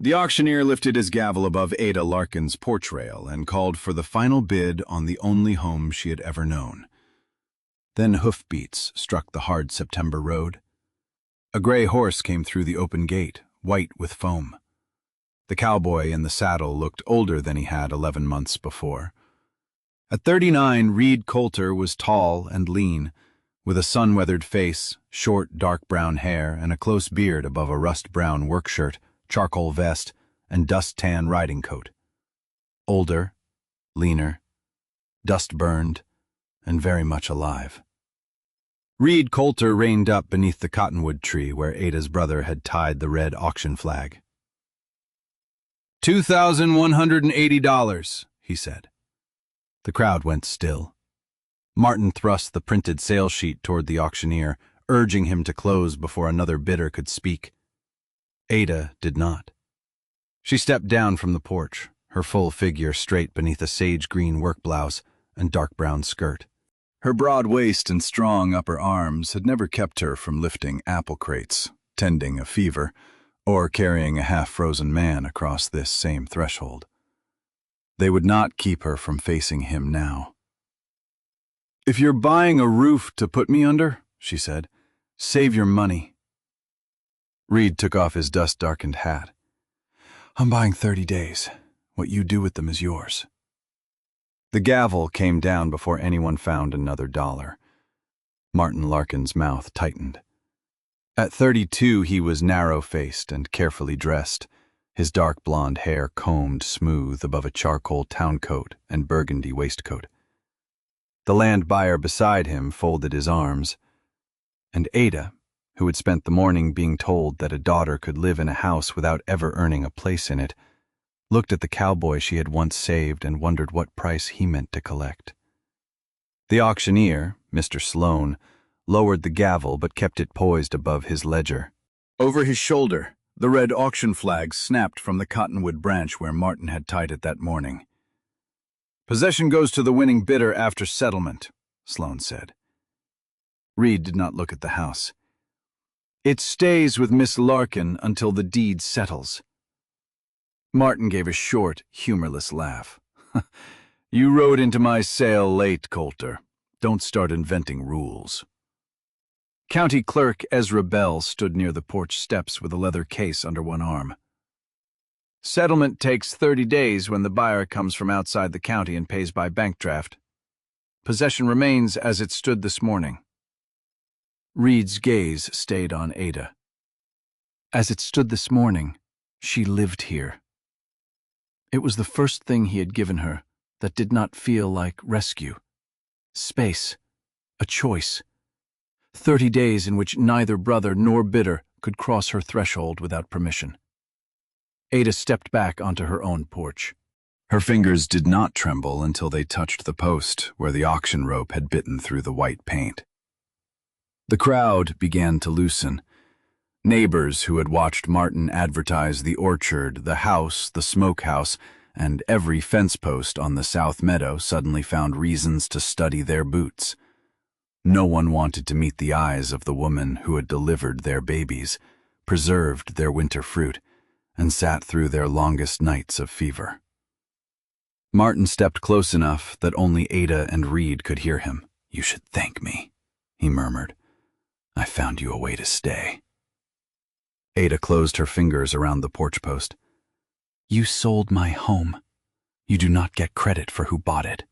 The auctioneer lifted his gavel above Ada Larkin's porch rail and called for the final bid on the only home she had ever known. Then hoofbeats struck the hard September road. A gray horse came through the open gate, white with foam. The cowboy in the saddle looked older than he had 11 months before. At 39, Reid Coulter was tall and lean, with a sun-weathered face, short, dark brown hair, and a close beard above a rust-brown work shirt, charcoal vest, and dust-tan riding coat. Older, leaner, dust-burned, and very much alive. Reid Coulter reined up beneath the cottonwood tree where Ada's brother had tied the red auction flag. $2,180, he said. The crowd went still. Martin thrust the printed sale sheet toward the auctioneer, urging him to close before another bidder could speak. Ada did not. She stepped down from the porch, her full figure straight beneath a sage-green work blouse and dark brown skirt. Her broad waist and strong upper arms had never kept her from lifting apple crates, tending a fever, or carrying a half-frozen man across this same threshold. They would not keep her from facing him now. "If you're buying a roof to put me under," she said, "save your money." Reid took off his dust-darkened hat. "I'm buying 30 days. What you do with them is yours." The gavel came down before anyone found another dollar. Martin Larkin's mouth tightened. At 32, he was narrow-faced and carefully dressed, his dark blonde hair combed smooth above a charcoal towncoat and burgundy waistcoat. The land buyer beside him folded his arms, and Ada, who had spent the morning being told that a daughter could live in a house without ever earning a place in it, looked at the cowboy she had once saved and wondered what price he meant to collect. The auctioneer, Mr. Sloane, lowered the gavel but kept it poised above his ledger. Over his shoulder, the red auction flag snapped from the cottonwood branch where Martin had tied it that morning. "Possession goes to the winning bidder after settlement," Sloane said. Reid did not look at the house. "It stays with Miss Larkin until the deed settles." Martin gave a short, humorless laugh. "You rode into my sale late, Coulter. Don't start inventing rules." County Clerk Ezra Bell stood near the porch steps with a leather case under one arm. "Settlement takes 30 days when the buyer comes from outside the county and pays by bank draft. Possession remains as it stood this morning." Reid's gaze stayed on Ada. As it stood this morning, she lived here. It was the first thing he had given her that did not feel like rescue. Space. A choice. 30 days in which neither brother nor bidder could cross her threshold without permission. Ada stepped back onto her own porch. Her fingers did not tremble until they touched the post where the auction rope had bitten through the white paint. The crowd began to loosen. Neighbors who had watched Martin advertise the orchard, the house, the smokehouse, and every fence post on the South Meadow suddenly found reasons to study their boots. No one wanted to meet the eyes of the woman who had delivered their babies, preserved their winter fruit, and sat through their longest nights of fever. Martin stepped close enough that only Ada and Reid could hear him. "You should thank me," he murmured. "I found you a way to stay." Ada closed her fingers around the porch post. "You sold my home. You do not get credit for who bought it."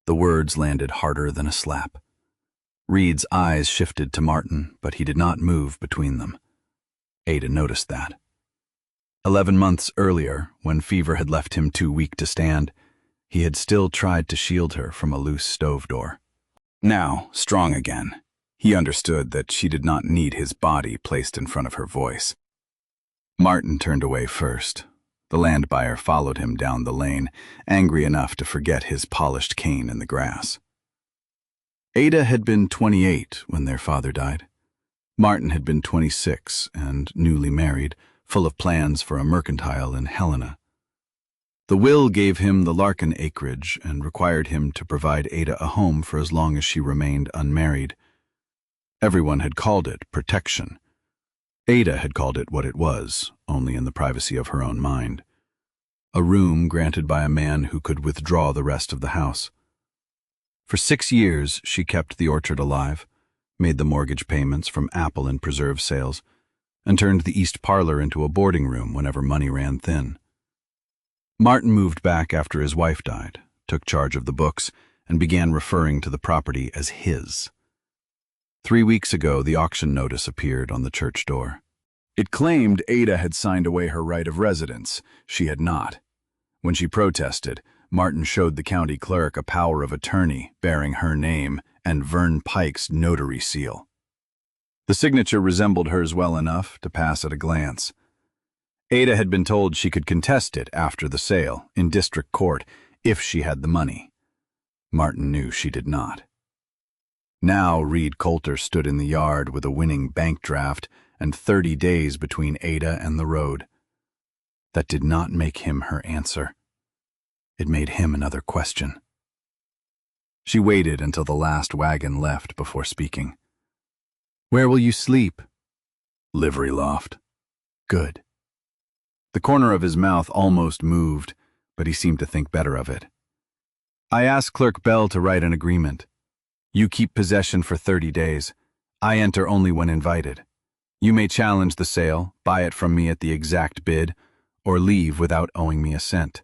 The words landed harder than a slap. Reid's eyes shifted to Martin, but he did not move between them. Ada noticed that. 11 months earlier, when fever had left him too weak to stand, he had still tried to shield her from a loose stove door. Now, strong again, he understood that she did not need his body placed in front of her voice. Martin turned away first. The land buyer followed him down the lane, angry enough to forget his polished cane in the grass. Ada had been 28 when their father died. Martin had been 26 and newly married, full of plans for a mercantile in Helena. The will gave him the Larkin acreage and required him to provide Ada a home for as long as she remained unmarried. Everyone had called it protection. Ada had called it what it was, only in the privacy of her own mind. A room granted by a man who could withdraw the rest of the house. For 6 years, she kept the orchard alive, made the mortgage payments from apple and preserve sales, and turned the east parlor into a boarding room whenever money ran thin. Martin moved back after his wife died, took charge of the books, and began referring to the property as his. 3 weeks ago, the auction notice appeared on the church door. It claimed Ada had signed away her right of residence. She had not. When she protested, Martin showed the county clerk a power of attorney bearing her name and Vern Pike's notary seal. The signature resembled hers well enough to pass at a glance. Ada had been told she could contest it after the sale, in district court, if she had the money. Martin knew she did not. Now Reid Coulter stood in the yard with a winning bank draft and 30 days between Ada and the road. That did not make him her answer. It made him another question. She waited until the last wagon left before speaking. "Where will you sleep?" "Livery loft." "Good." The corner of his mouth almost moved, but he seemed to think better of it. "I asked Clerk Bell to write an agreement. You keep possession for 30 days. I enter only when invited. You may challenge the sale, buy it from me at the exact bid, or leave without owing me a cent."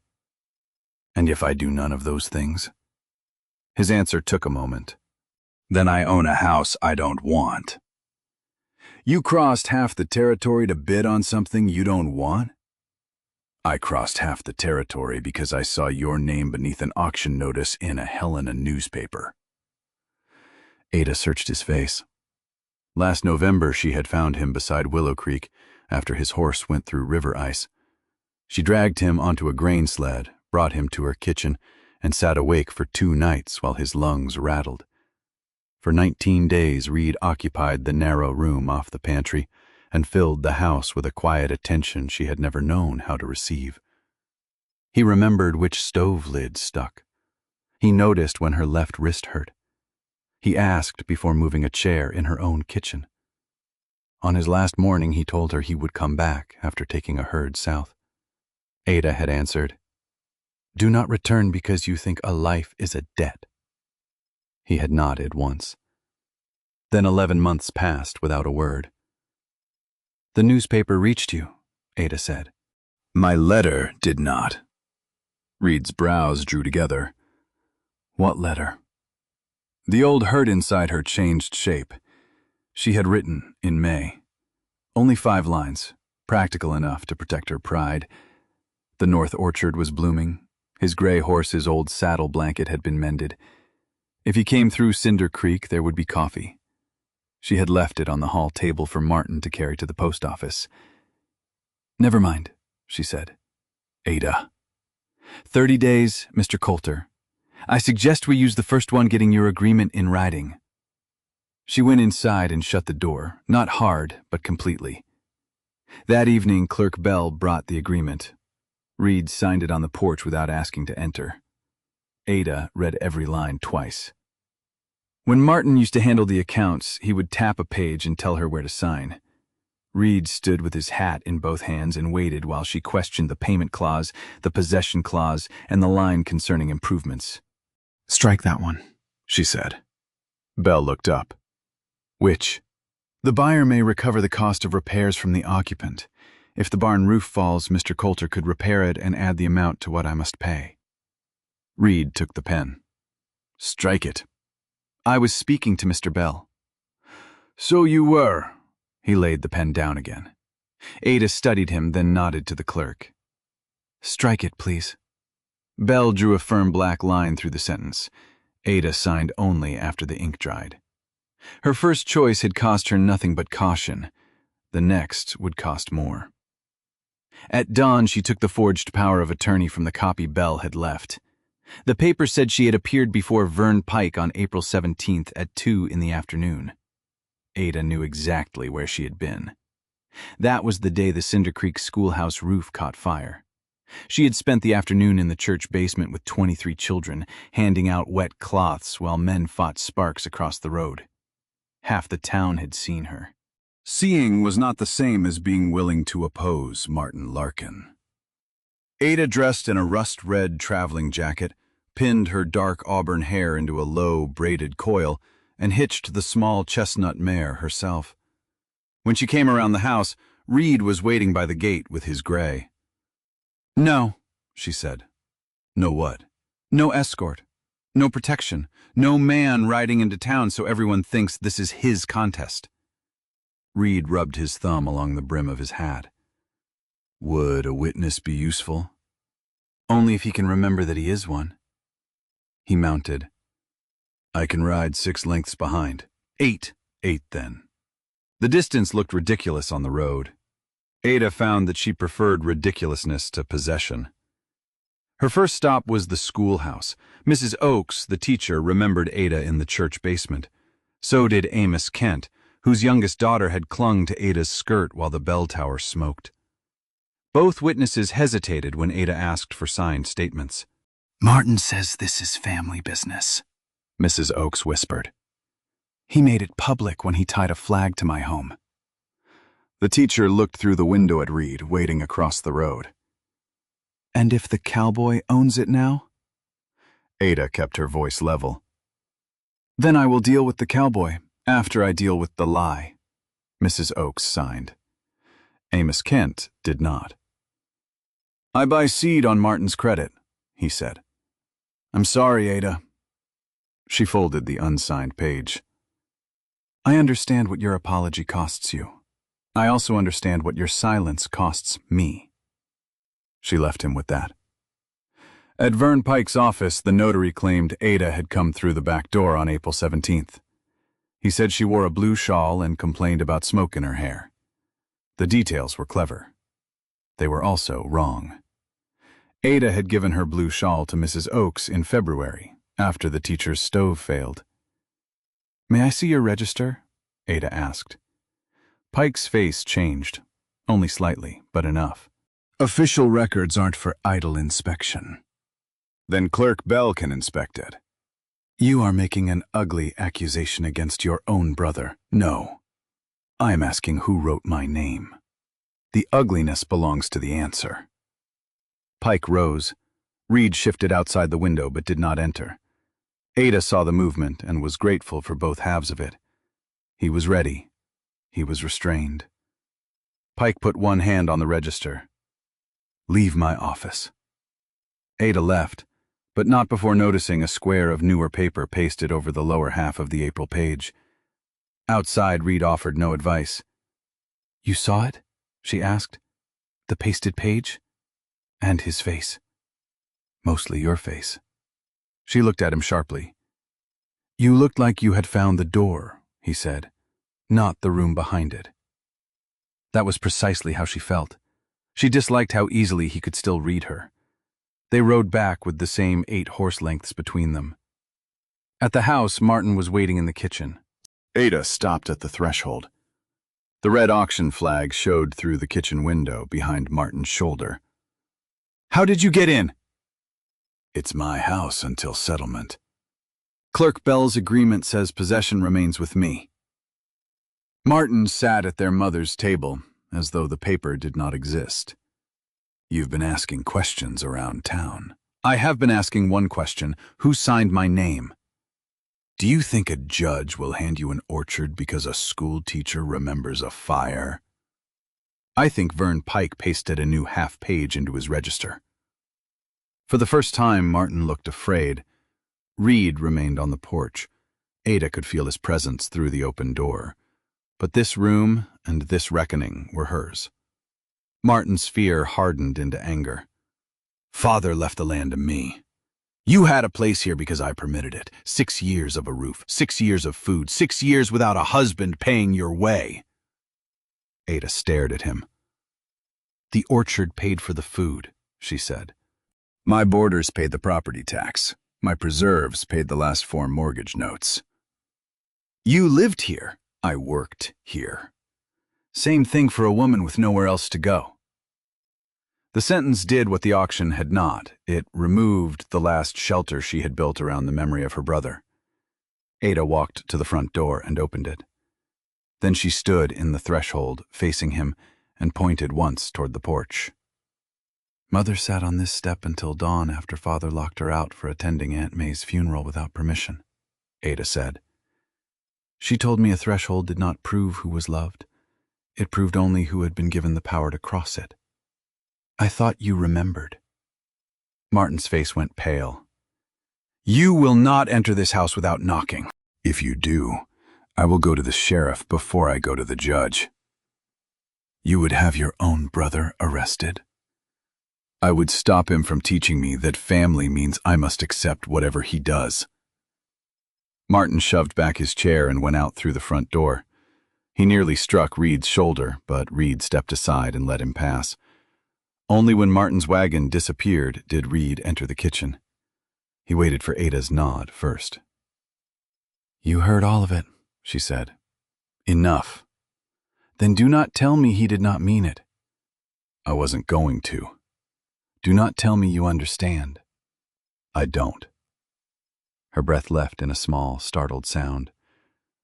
"And if I do none of those things?" His answer took a moment. "Then I own a house I don't want." "You crossed half the territory to bid on something you don't want?" "I crossed half the territory because I saw your name beneath an auction notice in a Helena newspaper." Ada searched his face. Last November she had found him beside Willow Creek after his horse went through river ice. She dragged him onto a grain sled, brought him to her kitchen, and sat awake for 2 nights while his lungs rattled. For 19 days Reid occupied the narrow room off the pantry and filled the house with a quiet attention she had never known how to receive. He remembered which stove lid stuck. He noticed when her left wrist hurt. He asked before moving a chair in her own kitchen. On his last morning he told her he would come back after taking a herd south. Ada had answered, "Do not return because you think a life is a debt." He had nodded once. Then 11 months passed without a word. "The newspaper reached you," Ada said. "My letter did not." Reid's brows drew together. "What letter?" The old hurt inside her changed shape. She had written in May. Only 5 lines, practical enough to protect her pride. The north orchard was blooming. His gray horse's old saddle blanket had been mended. If he came through Cinder Creek, there would be coffee. She had left it on the hall table for Martin to carry to the post office. "Never mind," she said. "Ada." 30 days, Mr. Coulter. I suggest we use the first one getting your agreement in writing." She went inside and shut the door, not hard, but completely. That evening, Clerk Bell brought the agreement. Reid signed it on the porch without asking to enter. Ada read every line twice. When Martin used to handle the accounts, he would tap a page and tell her where to sign. Reid stood with his hat in both hands and waited while she questioned the payment clause, the possession clause, and the line concerning improvements. "Strike that one," she said. Bell looked up. "Which?" "The buyer may recover the cost of repairs from the occupant. If the barn roof falls, Mr. Coulter could repair it and add the amount to what I must pay." Reid took the pen. "Strike it." "I was speaking to Mr. Bell." "So you were." He laid the pen down again. Ada studied him, then nodded to the clerk. "Strike it, please." Bell drew a firm black line through the sentence. Ada signed only after the ink dried. Her first choice had cost her nothing but caution. The next would cost more. At dawn, she took the forged power of attorney from the copy Bell had left. The paper said she had appeared before Vern Pike on April 17th at 2 in the afternoon. Ada knew exactly where she had been. That was the day the Cinder Creek schoolhouse roof caught fire. She had spent the afternoon in the church basement with 23 children, handing out wet cloths while men fought sparks across the road. Half the town had seen her. Seeing was not the same as being willing to oppose Martin Larkin. Ada, dressed in a rust-red traveling jacket, pinned her dark auburn hair into a low, braided coil and hitched the small chestnut mare herself. When she came around the house, Reid was waiting by the gate with his gray. "No," she said. "No what?" "No escort. No protection. No man riding into town so everyone thinks this is his contest." Reid rubbed his thumb along the brim of his hat. "Would a witness be useful?" "Only if he can remember that he is one." He mounted. "I can ride 6 lengths behind." "8. 8, then." The distance looked ridiculous on the road. Ada found that she preferred ridiculousness to possession. Her first stop was the schoolhouse. Mrs. Oakes, the teacher, remembered Ada in the church basement. So did Amos Kent, whose youngest daughter had clung to Ada's skirt while the bell tower smoked. Both witnesses hesitated when Ada asked for signed statements. "Martin says this is family business," Mrs. Oakes whispered. "He made it public when he tied a flag to my home." The teacher looked through the window at Reid, waiting across the road. "And if the Cowboy owns it now?" Ada kept her voice level. "Then I will deal with the Cowboy after I deal with the lie." Mrs. Oakes signed. Amos Kent did not. "I buy seed on Martin's credit," he said. "I'm sorry, Ada." She folded the unsigned page. "I understand what your apology costs you. I also understand what your silence costs me." She left him with that. At Vern Pike's office, the notary claimed Ada had come through the back door on April 17th. He said she wore a blue shawl and complained about smoke in her hair. The details were clever. They were also wrong. Ada had given her blue shawl to Mrs. Oakes in February, after the teacher's stove failed. "May I see your register?" Ada asked. Pike's face changed, only slightly, but enough. "Official records aren't for idle inspection." "Then Clerk Bell can inspect it." "You are making an ugly accusation against your own brother." "No. I am asking who wrote my name. The ugliness belongs to the answer." Pike rose. Reid shifted outside the window but did not enter. Ada saw the movement and was grateful for both halves of it. He was ready. He was restrained. Pike put one hand on the register. "Leave my office." Ada left, but not before noticing a square of newer paper pasted over the lower half of the April page. Outside, Reid offered no advice. "You saw it?" she asked. "The pasted page?" "And his face." "Mostly your face." She looked at him sharply. "You looked like you had found the door," he said, "not the room behind it." That was precisely how she felt. She disliked how easily he could still read her. They rode back with the same 8 horse lengths between them. At the house, Martin was waiting in the kitchen. Ada stopped at the threshold. The red auction flag showed through the kitchen window behind Martin's shoulder. "How did you get in?" "It's my house until settlement. Clerk Bell's agreement says possession remains with me." Martin sat at their mother's table, as though the paper did not exist. "You've been asking questions around town." "I have been asking one question. Who signed my name?" "Do you think a judge will hand you an orchard because a school teacher remembers a fire?" "I think Vern Pike pasted a new half-page into his register." For the first time, Martin looked afraid. Reid remained on the porch. Ada could feel his presence through the open door. But this room and this reckoning were hers. Martin's fear hardened into anger. "Father left the land to me. You had a place here because I permitted it. 6 years of a roof, 6 years of food, 6 years without a husband paying your way." Ada stared at him. "The orchard paid for the food," she said. "My boarders paid the property tax. My preserves paid the last 4 mortgage notes." "You lived here." "I worked here." Same thing for a woman with nowhere else to go. The sentence did what the auction had not. It removed the last shelter she had built around the memory of her brother. Ada walked to the front door and opened it. Then she stood in the threshold, facing him, and pointed once toward the porch. Mother sat on this step until dawn after Father locked her out for attending Aunt May's funeral without permission, Ada said. She told me a threshold did not prove who was loved. It proved only who had been given the power to cross it. I thought you remembered. Martin's face went pale. You will not enter this house without knocking. If you do, I will go to the sheriff before I go to the judge. You would have your own brother arrested? I would stop him from teaching me that family means I must accept whatever he does. Martin shoved back his chair and went out through the front door. He nearly struck Reid's shoulder, but Reid stepped aside and let him pass. Only when Martin's wagon disappeared did Reid enter the kitchen. He waited for Ada's nod first. You heard all of it, she said. Enough. Then do not tell me he did not mean it. I wasn't going to. Do not tell me you understand. I don't. Her breath left in a small, startled sound.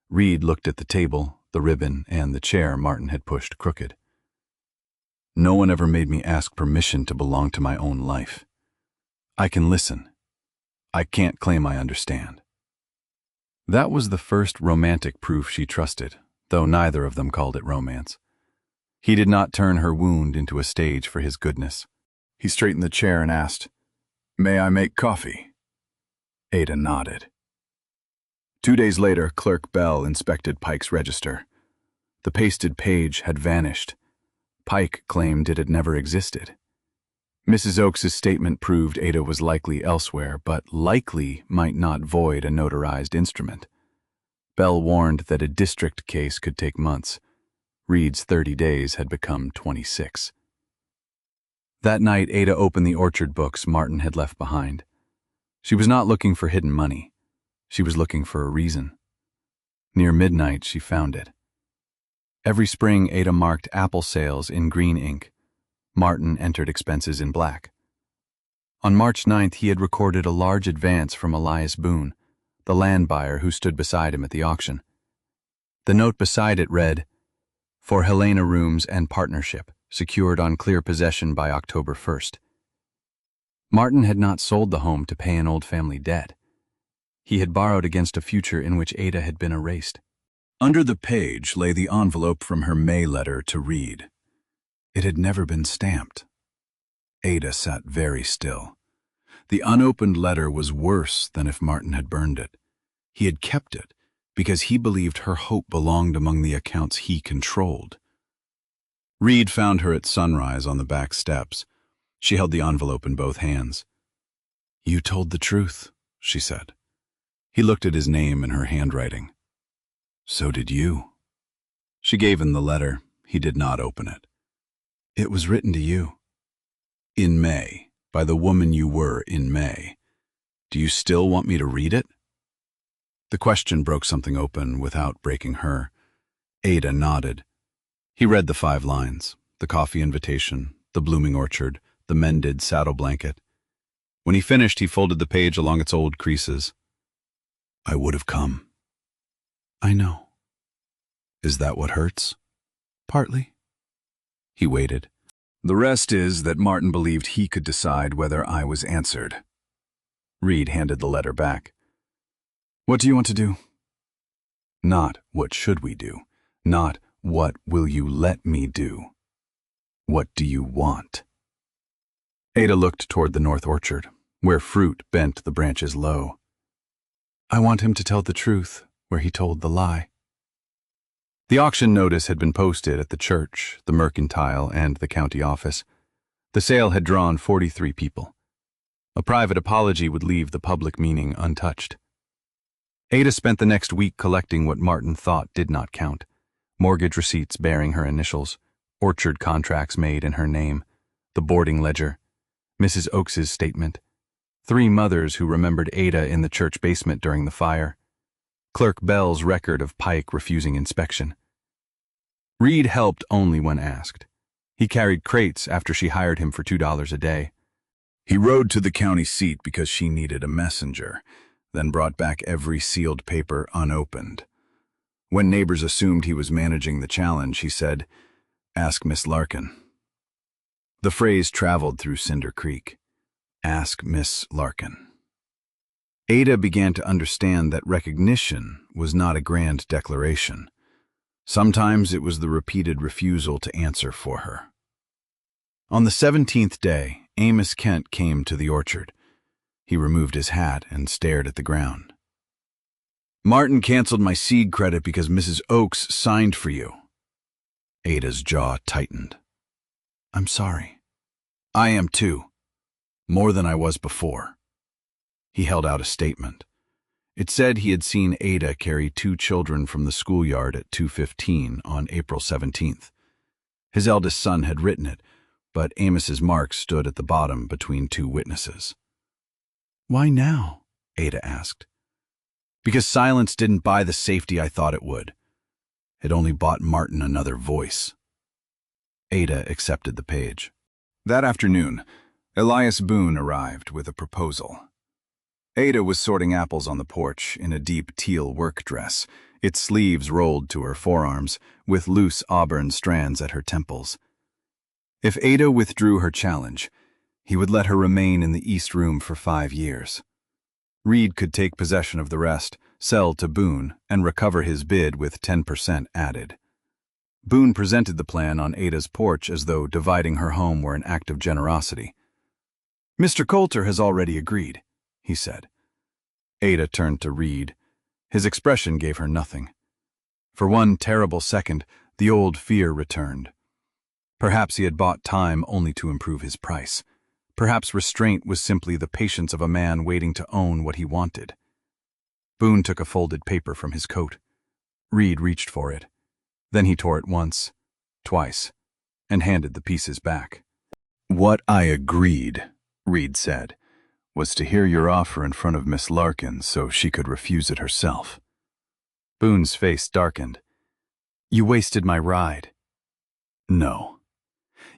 Reid looked at the table, the ribbon, and the chair Martin had pushed crooked. No one ever made me ask permission to belong to my own life. I can listen. I can't claim I understand. That was the first romantic proof she trusted, though neither of them called it romance. He did not turn her wound into a stage for his goodness. He straightened the chair and asked, May I make coffee? Ada nodded. 2 days later, Clerk Bell inspected Pike's register. The pasted page had vanished. Pike claimed it had never existed. Mrs. Oakes's statement proved Ada was likely elsewhere, but likely might not void a notarized instrument. Bell warned that a district case could take months. Reid's 30 days had become 26. That night, Ada opened the orchard books Martin had left behind. She was not looking for hidden money. She was looking for a reason. Near midnight, she found it. Every spring, Ada marked apple sales in green ink. Martin entered expenses in black. On March 9th, he had recorded a large advance from Elias Boone, the land buyer who stood beside him at the auction. The note beside it read, For Helena Rooms and Partnership, secured on clear possession by October 1st. Martin had not sold the home to pay an old family debt. He had borrowed against a future in which Ada had been erased. Under the page lay the envelope from her May letter to Reid. It had never been stamped. Ada sat very still. The unopened letter was worse than if Martin had burned it. He had kept it because he believed her hope belonged among the accounts he controlled. Reid found her at sunrise on the back steps. She held the envelope in both hands. You told the truth, she said. He looked at his name in her handwriting. So did you. She gave him the letter. He did not open it. It was written to you. In May, by the woman you were in May. Do you still want me to read it? The question broke something open without breaking her. Ada nodded. He read the 5 lines, the coffee invitation, the blooming orchard, the mended saddle blanket. When he finished, he folded the page along its old creases. I would have come. I know. Is that what hurts? Partly. He waited. The rest is that Martin believed he could decide whether I was answered. Reid handed the letter back. What do you want to do? Not what should we do. Not what will you let me do. What do you want? Ada looked toward the north orchard, where fruit bent the branches low. I want him to tell the truth where he told the lie. The auction notice had been posted at the church, the mercantile, and the county office. The sale had drawn 43 people. A private apology would leave the public meaning untouched. Ada spent the next week collecting what Martin thought did not count. Mortgage receipts bearing her initials, orchard contracts made in her name, the boarding ledger, Mrs. Oakes's statement, 3 mothers who remembered Ada in the church basement during the fire, Clerk Bell's record of Pike refusing inspection. Reid helped only when asked. He carried crates after she hired him for $2 a day. He rode to the county seat because she needed a messenger, then brought back every sealed paper unopened. When neighbors assumed he was managing the challenge, he said, "Ask Miss Larkin." The phrase traveled through Cinder Creek. Ask Miss Larkin. Ada began to understand that recognition was not a grand declaration. Sometimes it was the repeated refusal to answer for her. On the 17th day, Amos Kent came to the orchard. He removed his hat and stared at the ground. "Martin canceled my seed credit because Mrs. Oakes signed for you." Ada's jaw tightened. "I'm sorry." "I am too. More than I was before." He held out a statement. It said he had seen Ada carry 2 children from the schoolyard at 2:15 on April 17th. His eldest son had written it, but Amos's mark stood at the bottom between 2 witnesses. "Why now?" Ada asked. "Because silence didn't buy the safety I thought it would. It only bought Martin another voice." Ada accepted the page. That afternoon, Elias Boone arrived with a proposal. Ada was sorting apples on the porch in a deep teal work dress, its sleeves rolled to her forearms, with loose auburn strands at her temples. If Ada withdrew her challenge, he would let her remain in the East Room for 5 years. Reid could take possession of the rest, sell to Boone, and recover his bid with 10% added. Boone presented the plan on Ada's porch as though dividing her home were an act of generosity. "Mr. Coulter has already agreed," he said. Ada turned to Reid. His expression gave her nothing. For one terrible second, the old fear returned. Perhaps he had bought time only to improve his price. Perhaps restraint was simply the patience of a man waiting to own what he wanted. Boone took a folded paper from his coat. Reid reached for it. Then he tore it once, twice, and handed the pieces back. "What I agreed," Reid said, "was to hear your offer in front of Miss Larkin so she could refuse it herself." Boone's face darkened. "You wasted my ride." "No.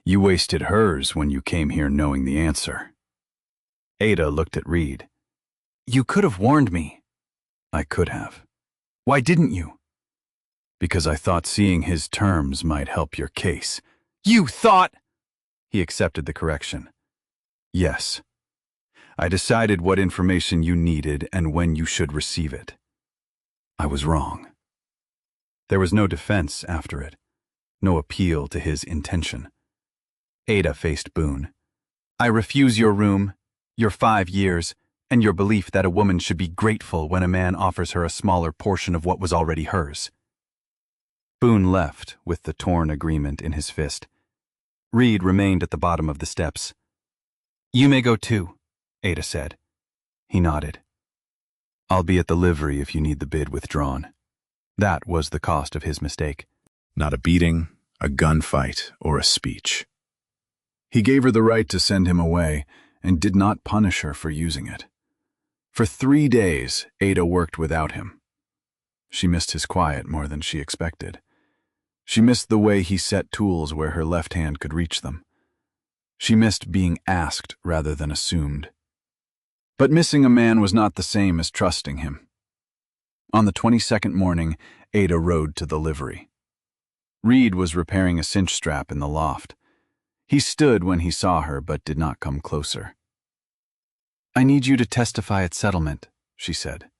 You wasted hers when you came here knowing the answer." Ada looked at Reid. "You could have warned me." "I could have." "Why didn't you?" "Because I thought seeing his terms might help your case." "You thought—" He accepted the correction. "Yes. I decided what information you needed and when you should receive it. I was wrong." There was no defense after it, no appeal to his intention. Ada faced Boone. "I refuse your room, your 5 years, and your belief that a woman should be grateful when a man offers her a smaller portion of what was already hers." Boone left with the torn agreement in his fist. Reid remained at the bottom of the steps. "You may go too," Ada said. He nodded. "I'll be at the livery if you need the bid withdrawn." That was the cost of his mistake. Not a beating, a gunfight, or a speech. He gave her the right to send him away and did not punish her for using it. For 3 days, Ada worked without him. She missed his quiet more than she expected. She missed the way he set tools where her left hand could reach them. She missed being asked rather than assumed. But missing a man was not the same as trusting him. On the 22nd morning, Ada rode to the livery. Reid was repairing a cinch strap in the loft. He stood when he saw her but did not come closer. "I need you to testify at settlement," she said.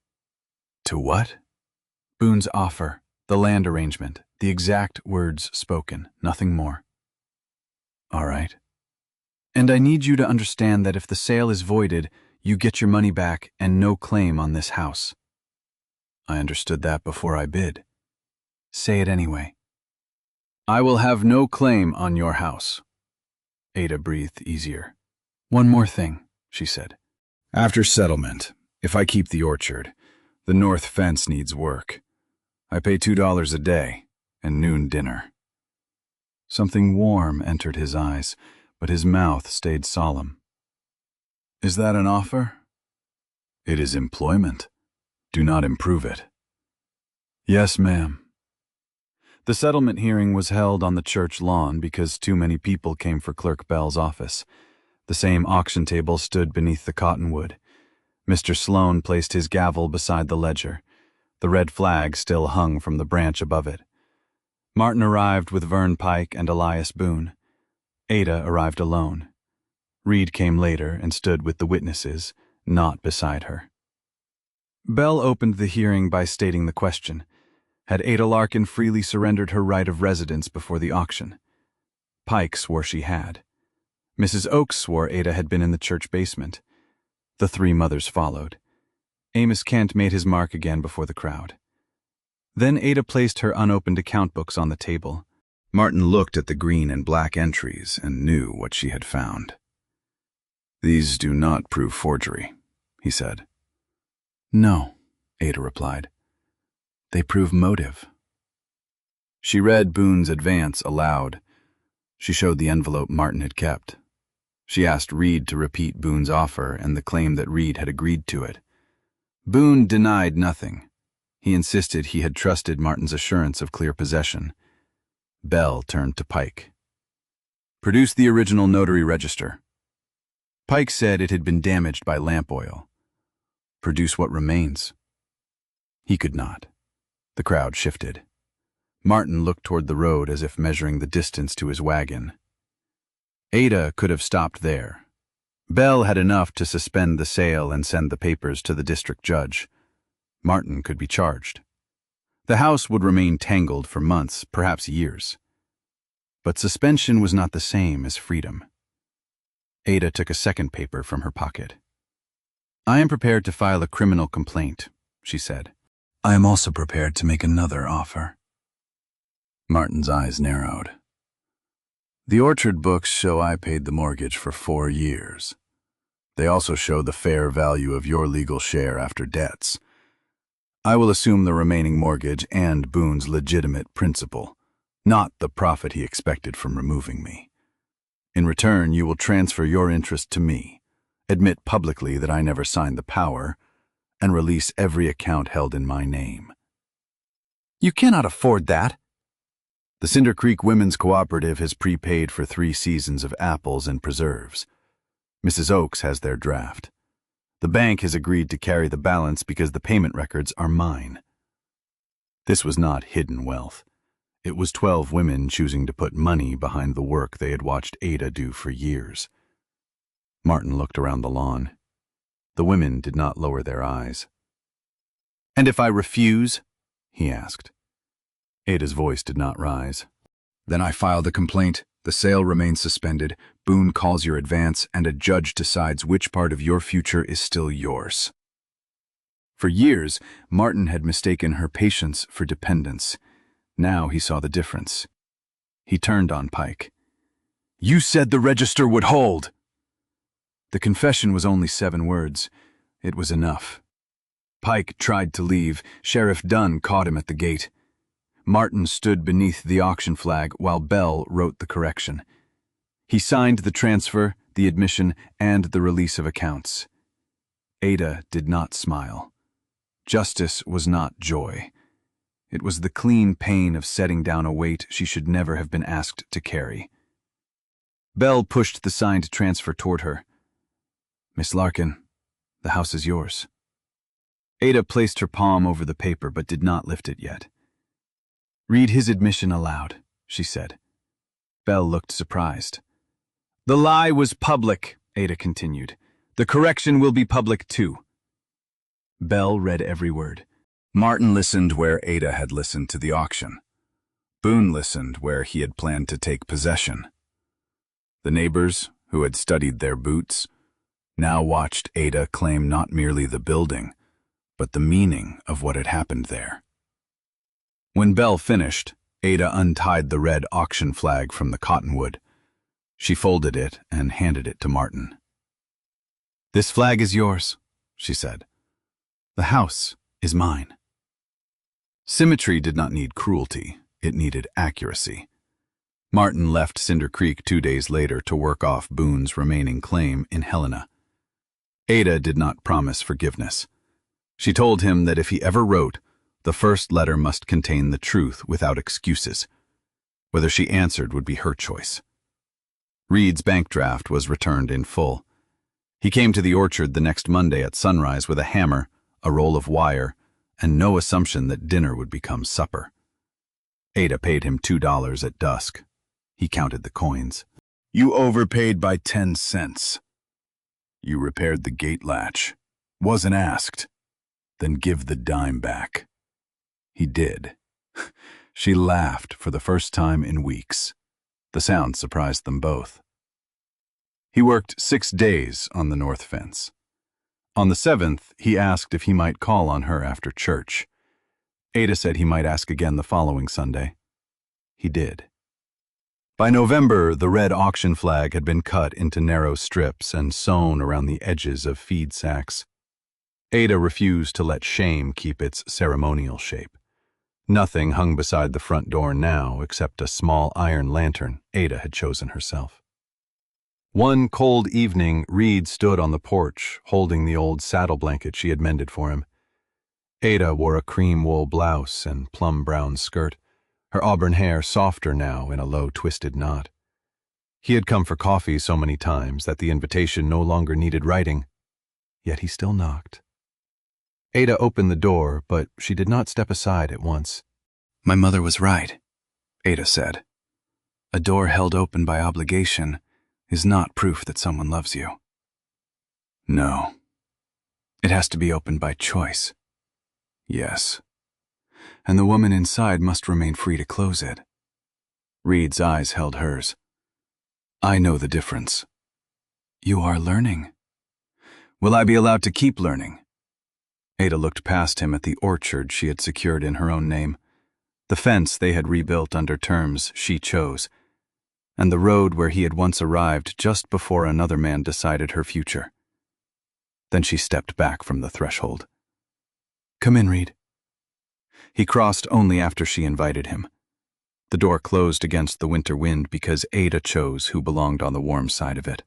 "To what?" "Boone's offer, the land arrangement, the exact words spoken, nothing more." "All right." "And I need you to understand that if the sale is voided, you get your money back and no claim on this house." "I understood that before I bid." "Say it anyway." "I will have no claim on your house." Ada breathed easier. "One more thing," she said. "After settlement, if I keep the orchard, the north fence needs work. I pay $2 a day and noon dinner." Something warm entered his eyes, but his mouth stayed solemn. "Is that an offer?" "It is employment. Do not improve it." "Yes, ma'am." The settlement hearing was held on the church lawn because too many people came for Clerk Bell's office. The same auction table stood beneath the cottonwood. Mr. Sloane placed his gavel beside the ledger. The red flag still hung from the branch above it. Martin arrived with Vern Pike and Elias Boone. Ada arrived alone. Reid came later and stood with the witnesses, not beside her. Bell opened the hearing by stating the question. Had Ada Larkin freely surrendered her right of residence before the auction? Pike swore she had. Mrs. Oakes swore Ada had been in the church basement. The three mothers followed. Amos Kent made his mark again before the crowd. Then Ada placed her unopened account books on the table. Martin looked at the green and black entries and knew what she had found. "These do not prove forgery," he said. "No," Ada replied. "They prove motive." She read Boone's advance aloud. She showed the envelope Martin had kept. She asked Reid to repeat Boone's offer and the claim that Reid had agreed to it. Boone denied nothing. He insisted he had trusted Martin's assurance of clear possession. Bell turned to Pike. "Produce the original notary register." Pike said it had been damaged by lamp oil. "Produce what remains." He could not. The crowd shifted. Martin looked toward the road as if measuring the distance to his wagon. Ada could have stopped there. Bell had enough to suspend the sale and send the papers to the district judge. Martin could be charged. The house would remain tangled for months, perhaps years. But suspension was not the same as freedom. Ada took a second paper from her pocket. "I am prepared to file a criminal complaint," she said. "I am also prepared to make another offer." Martin's eyes narrowed. "The Orchard books show I paid the mortgage for 4 years. They also show the fair value of your legal share after debts. I will assume the remaining mortgage and Boone's legitimate principal, not the profit he expected from removing me. In return, you will transfer your interest to me, admit publicly that I never signed the power, and release every account held in my name." "You cannot afford that." "The Cinder Creek Women's Cooperative has prepaid for 3 seasons of apples and preserves. Mrs. Oakes has their draft. The bank has agreed to carry the balance because the payment records are mine." This was not hidden wealth. It was 12 women choosing to put money behind the work they had watched Ada do for years. Martin looked around the lawn. The women did not lower their eyes. "And if I refuse?" he asked. Ada's voice did not rise. "Then I file the complaint. The sale remains suspended. Boone calls your advance, and a judge decides which part of your future is still yours." For years, Martin had mistaken her patience for dependence. Now he saw the difference. He turned on Pike. "You said the register would hold!" The confession was only 7 words. It was enough. Pike tried to leave. Sheriff Dunn caught him at the gate. Martin stood beneath the auction flag while Bell wrote the correction. He signed the transfer, the admission, and the release of accounts. Ada did not smile. Justice was not joy. It was the clean pain of setting down a weight she should never have been asked to carry. Bell pushed the signed transfer toward her. "Miss Larkin, the house is yours." Ada placed her palm over the paper but did not lift it yet. "Read his admission aloud," she said. Bell looked surprised. "The lie was public," Ada continued. "The correction will be public too." Bell read every word. Martin listened where Ada had listened to the auction. Boone listened where he had planned to take possession. The neighbors, who had studied their boots, now watched Ada claim not merely the building, but the meaning of what had happened there. When Bell finished, Ada untied the red auction flag from the cottonwood. She folded it and handed it to Martin. "This flag is yours," she said. "The house is mine." Symmetry did not need cruelty, it needed accuracy. Martin left Cinder Creek 2 days later to work off Boone's remaining claim in Helena. Ada did not promise forgiveness. She told him that if he ever wrote, the first letter must contain the truth without excuses. Whether she answered would be her choice. Reid's bank draft was returned in full. He came to the orchard the next Monday at sunrise with a hammer, a roll of wire, and no assumption that dinner would become supper. Ada paid him $2 at dusk. He counted the coins. "You overpaid by 10 cents. You repaired the gate latch. Wasn't asked. Then give the dime back." He did. She laughed for the first time in weeks. The sound surprised them both. He worked 6 days on the north fence. On the 7th, he asked if he might call on her after church. Ada said he might ask again the following Sunday. He did. By November, the red auction flag had been cut into narrow strips and sewn around the edges of feed sacks. Ada refused to let shame keep its ceremonial shape. Nothing hung beside the front door now except a small iron lantern Ada had chosen herself. One cold evening, Reid stood on the porch, holding the old saddle blanket she had mended for him. Ada wore a cream wool blouse and plum-brown skirt, her auburn hair softer now in a low twisted knot. He had come for coffee so many times that the invitation no longer needed writing, yet he still knocked. Ada opened the door, but she did not step aside at once. "My mother was right," Ada said. "A door held open by obligation is not proof that someone loves you." "No. It has to be opened by choice." "Yes. And the woman inside must remain free to close it." Reid's eyes held hers. "I know the difference." "You are learning." "Will I be allowed to keep learning?" Ada looked past him at the orchard she had secured in her own name, the fence they had rebuilt under terms she chose, and the road where he had once arrived just before another man decided her future. Then she stepped back from the threshold. "Come in, Reid." He crossed only after she invited him. The door closed against the winter wind because Ada chose who belonged on the warm side of it.